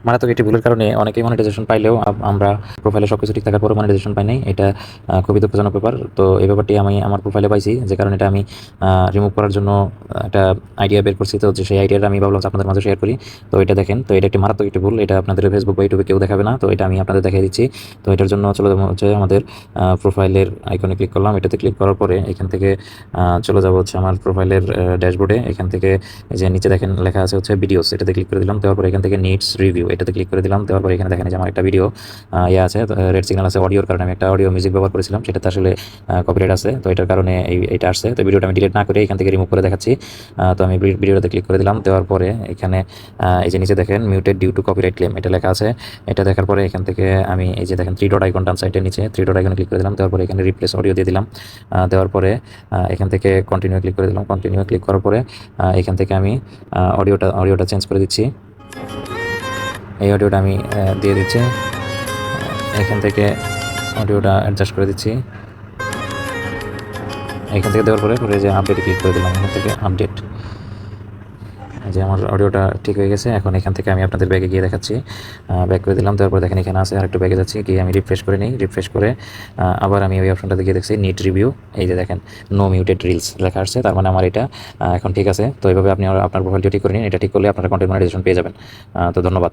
মারাত্মক একটি ভুলের কারণে অনেকেই মনিটাইজেশন পাইলেও আমরা প্রোফাইলে সবকিছু ঠিক থাকার পরে মনিটাইজেশন পাই নাই। এটা খুবই দুঃখজনক ব্যাপার। তো এই ব্যাপারটি আমি আমার প্রোফাইলে পাইছি, যে কারণে এটা আমি রিমুভ করার জন্য একটা আইডিয়া বের করছি। তো যে সেই আইডিয়াটা আমি ভাবলাম যে আপনাদের মাঝে শেয়ার করি। তো এটা দেখেন, তো এটা একটি মারাত্মক একটি ভুল। এটা আপনাদের ফেসবুক বা ইউটিউবে কেউ দেখাবে না। তো এটা আমি আপনাদের দেখিয়ে দিচ্ছি। তো এটার জন্য চলে যাবো হচ্ছে আমাদের প্রোফাইলের আইকনে ক্লিক করলাম। এটাতে ক্লিক করার পরে এখান থেকে চলে যাবো হচ্ছে আমার প্রোফাইলের ড্যাশবোর্ডে। এখান থেকে এই যে নিচে দেখেন লেখা আছে হচ্ছে ভিডিওস, এটাতে ক্লিক করে দিলাম। দেওয়ার পরে এখান থেকে নিডস রিভিউ এটাতে ক্লিক করে দিলাম। দেওয়ার পরে এখানে দেখেন যে আমার একটা ভিডিও আছে, রেড সিগন্যাল আছে অডিওর কারণে। আমি একটা অডিও মিউজিক ব্যবহার করেছিলাম, সেটাতে আসলে কপিরাইট আছে। তো এটার কারণে এটা আসছে। তো ভিডিওটা আমি ডিলিট না করে এখান থেকে রিমুভ করে দেখাচ্ছি। তো আমি ভিডিওটাতে ক্লিক করে দিলাম। দেওয়ার পরে এখানে এই যে নিচে দেখেন muted due to copyright claim এটা লেখা আছে। এটা দেখার পরে এখান থেকে আমি এই যে দেখেন থ্রি ডট আইকন ডান সাইডের নিচে থ্রি ডট আইকনে ক্লিক করে দিলাম। দেওয়ার পরে এখানে রিপ্লেস অডিও দিয়ে দিলাম। দেওয়ার পরে এখান থেকে কন্টিনিউ ক্লিক করে দিলাম। কন্টিনিউ ক্লিক করার পরে এখান থেকে আমি অডিওটা চেঞ্জ করে দিচ্ছি। এই অডিওটা আমি দিয়ে দিচ্ছি। এখান থেকে অডিওটা অ্যাডজাস্ট করে দিচ্ছি। এখান থেকে দেওয়ার পরে যে আপডেটে ক্লিক করে দিলাম। এখান থেকে আপডেট, যে আমার অডিওটা ঠিক হয়ে গেছে। এখন এখান থেকে আমি আপনাদের ব্যাগে গিয়ে দেখাচ্ছি। ব্যাক করে দিলাম। তারপর দেখেন এখানে আছে, আরেকটু ব্যাগে যাচ্ছি, গিয়ে আমি রিফ্রেশ করে নিই। রিফ্রেশ করে আবার আমি ওই অপশনটাতে গিয়ে দেখছি নিট রিভিউ। এই যে দেখেন নো মিউটেড রিলস লেখা আসছে, তার মানে আমার এটা এখন ঠিক আছে। তো এইভাবে আপনি আপনার প্রোফাইলটি ঠিক করে নিন। এটা ঠিক করলে আপনারা কন্টেন্ট মনিটাইজেশন পেয়ে যাবেন। তো ধন্যবাদ।